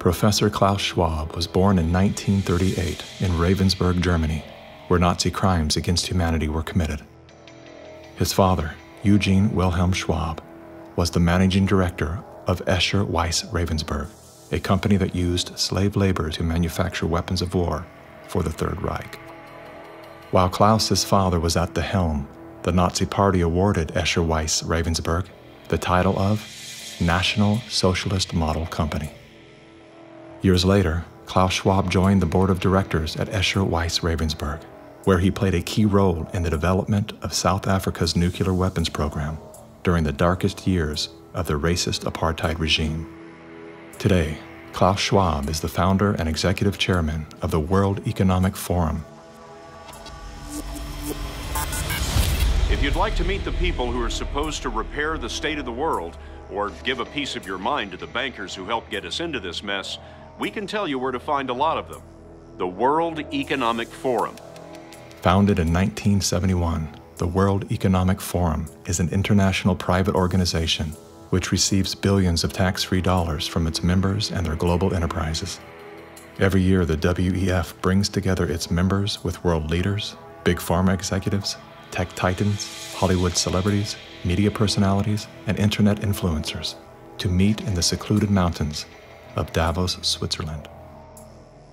Professor Klaus Schwab was born in 1938 in Ravensburg, Germany, where Nazi crimes against humanity were committed. His father, Eugene Wilhelm Schwab, was the managing director of Escher Weiss Ravensburg, a company that used slave labor to manufacture weapons of war for the Third Reich. While Klaus's father was at the helm, the Nazi Party awarded Escher Weiss Ravensburg the title of National Socialist Model Company. Years later, Klaus Schwab joined the board of directors at Escher Weiss Ravensburg, where he played a key role in the development of South Africa's nuclear weapons program during the darkest years of the racist apartheid regime. Today, Klaus Schwab is the founder and executive chairman of the World Economic Forum. If you'd like to meet the people who are supposed to repair the state of the world, or give a piece of your mind to the bankers who helped get us into this mess, we can tell you where to find a lot of them. The World Economic Forum. Founded in 1971, the World Economic Forum is an international private organization which receives billions of tax-free dollars from its members and their global enterprises. Every year, the WEF brings together its members with world leaders, big pharma executives, tech titans, Hollywood celebrities, media personalities, and internet influencers to meet in the secluded mountains of Davos, Switzerland.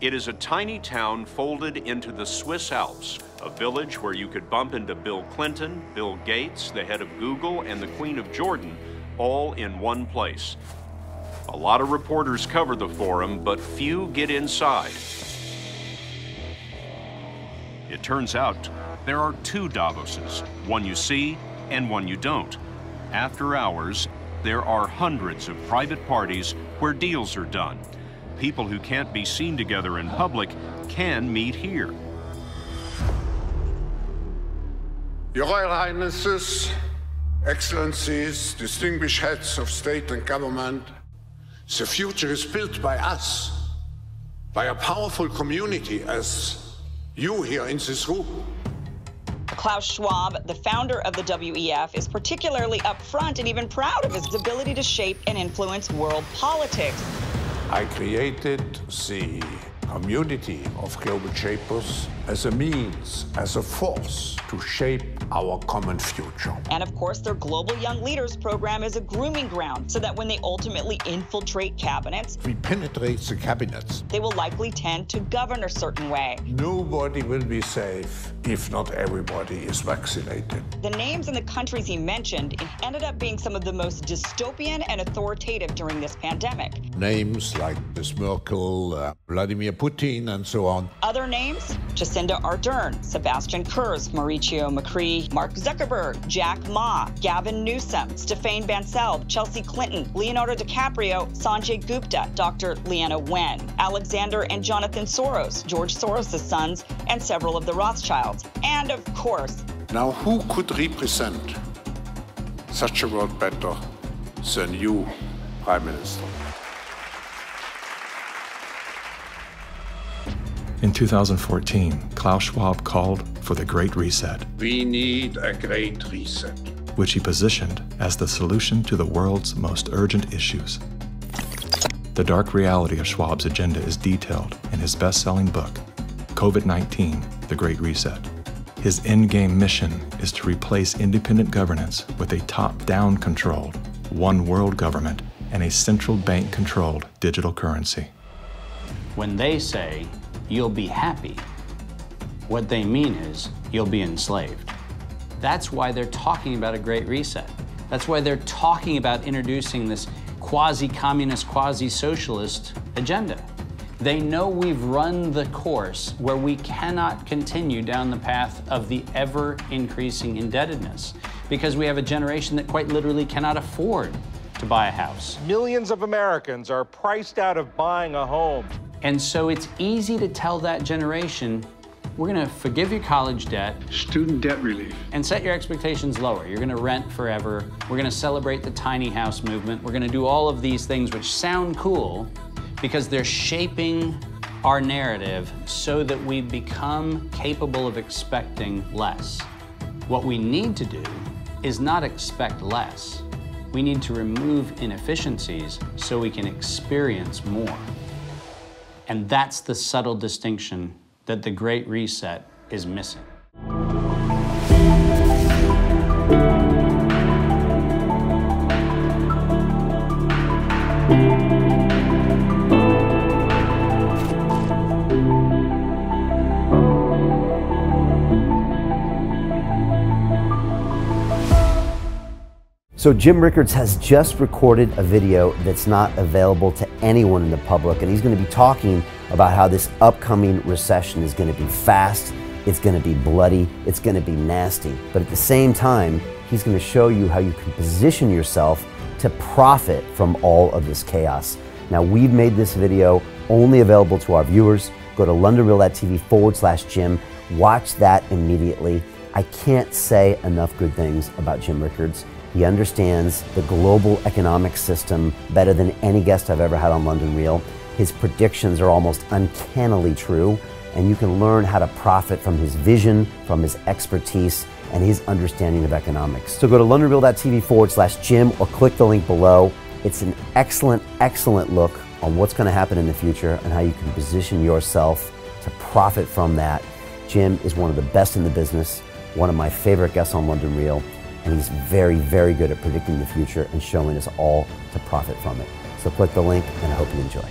It is a tiny town folded into the Swiss Alps, a village where you could bump into Bill Clinton, Bill Gates, the head of Google, and the Queen of Jordan, all in one place. A lot of reporters cover the forum, but few get inside. It turns out there are two Davoses, one you see and one you don't. After hours, there are hundreds of private parties where deals are done. People who can't be seen together in public can meet here. Your Royal Highnesses, Excellencies, distinguished heads of state and government, the future is built by us, by a powerful community as you here in this room. Klaus Schwab, the founder of the WEF, is particularly upfront and even proud of his ability to shape and influence world politics. I created the community of global shapers as a means, as a force to shape our common future. And of course, their Global Young Leaders program is a grooming ground so that when they ultimately infiltrate cabinets, We penetrate the cabinets. they will likely tend to govern a certain way. Nobody will be safe if not everybody is vaccinated. The names and the countries he mentioned ended up being some of the most dystopian and authoritative during this pandemic. Names like Ms. Merkel, Vladimir Putin, and so on. Other names, Jacinda Ardern, Sebastian Kurz, Mauricio Macri, Mark Zuckerberg, Jack Ma, Gavin Newsom, Stéphane Bancel, Chelsea Clinton, Leonardo DiCaprio, Sanjay Gupta, Dr. Leana Wen, Alexander and Jonathan Soros, George Soros' sons, and several of the Rothschilds. And of course, Now, who could represent such a world better than you, Prime Minister? In 2014, Klaus Schwab called for the Great Reset, We need a great reset. which he positioned as the solution to the world's most urgent issues. The dark reality of Schwab's agenda is detailed in his best-selling book, COVID-19, The Great Reset. His endgame mission is to replace independent governance with a top-down controlled, one world government and a central bank-controlled digital currency. When they say, you'll be happy, what they mean is, you'll be enslaved. That's why they're talking about a great reset. That's why they're talking about introducing this quasi-communist, quasi-socialist agenda. They know we've run the course where we cannot continue down the path of the ever-increasing indebtedness because we have a generation that quite literally cannot afford to buy a house. Millions of Americans are priced out of buying a home. And so it's easy to tell that generation, we're gonna forgive your college debt. Student debt relief. And set your expectations lower. You're gonna rent forever. We're gonna celebrate the tiny house movement. We're gonna do all of these things which sound cool because they're shaping our narrative so that we become capable of expecting less. What we need to do is not expect less. We need to remove inefficiencies so we can experience more. And that's the subtle distinction that the Great Reset is missing. So Jim Rickards has just recorded a video that's not available to anyone in the public, and he's going to be talking about how this upcoming recession is going to be fast, it's going to be bloody, it's going to be nasty. But at the same time, he's going to show you how you can position yourself to profit from all of this chaos. Now, we've made this video only available to our viewers. Go to londonreal.tv/Jim. Watch that immediately. I can't say enough good things about Jim Rickards. He understands the global economic system better than any guest I've ever had on London Real. His predictions are almost uncannily true, and you can learn how to profit from his vision, from his expertise, and his understanding of economics. So go to londonreal.tv/Jim or click the link below. It's an excellent, excellent look on what's going to happen in the future and how you can position yourself to profit from that. Jim is one of the best in the business, one of my favorite guests on London Real, and he's very, very good at predicting the future and showing us all to profit from it. So click the link, and I hope you enjoy.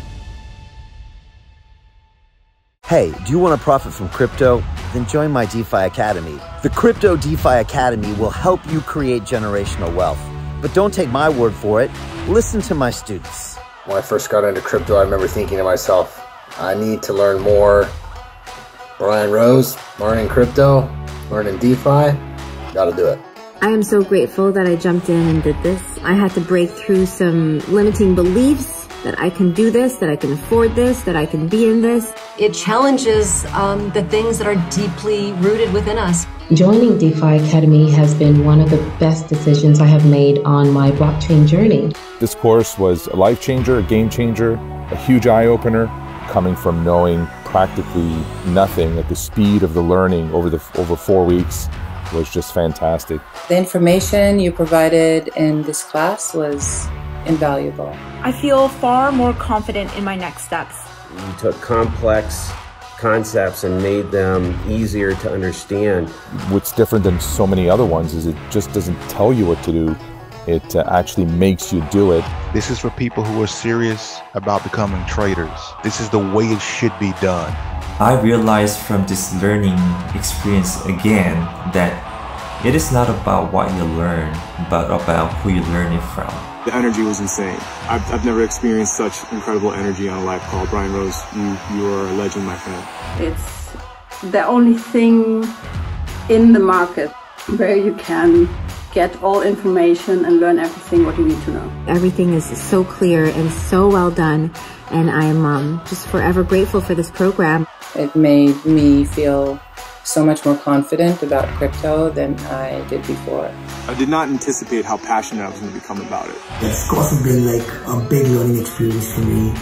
Hey, do you want to profit from crypto? Then join my DeFi Academy. The Crypto DeFi Academy will help you create generational wealth. But don't take my word for it. Listen to my students. When I first got into crypto, I remember thinking to myself, I need to learn more. Brian Rose, learning crypto, learning DeFi, gotta do it. I am so grateful that I jumped in and did this. I had to break through some limiting beliefs that I can do this, that I can afford this, that I can be in this. It challenges the things that are deeply rooted within us. Joining DeFi Academy has been one of the best decisions I have made on my blockchain journey. This course was a life changer, a game changer, a huge eye-opener, coming from knowing practically nothing at the speed of the learning over 4 weeks. Was just fantastic. The information you provided in this class was invaluable. I feel far more confident in my next steps. You took complex concepts and made them easier to understand. What's different than so many other ones is it just doesn't tell you what to do. It actually makes you do it. This is for people who are serious about becoming traders. This is the way it should be done. I realized from this learning experience again that it is not about what you learn, but about who you learn it from. The energy was insane. I've never experienced such incredible energy on a live call. Brian Rose, you are a legend, my friend. It's the only thing in the market where you can get all information and learn everything what you need to know. Everything is so clear and so well done, and I'm just forever grateful for this program. It made me feel so much more confident about crypto than I did before. I did not anticipate how passionate I was going to become about it. It's also been like a big learning experience for me,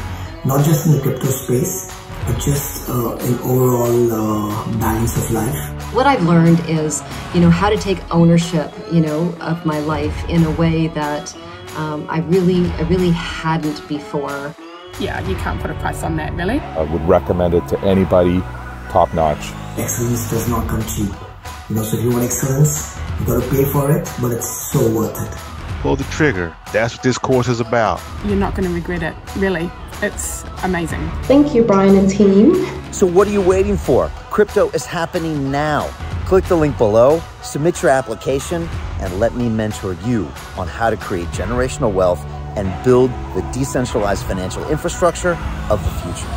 not just in the crypto space, but just an overall balance of life. What I've learned is, how to take ownership, of my life in a way that I really hadn't before. Yeah, you can't put a price on that, really. I would recommend it to anybody, top notch. Excellence does not come cheap. So if you want excellence, you gotta pay for it, but it's so worth it. Pull the trigger. That's what this course is about. You're not going to regret it, really. It's amazing. Thank you, Brian and team. So what are you waiting for? Crypto is happening now. Click the link below, submit your application, and let me mentor you on how to create generational wealth and build the decentralized financial infrastructure of the future.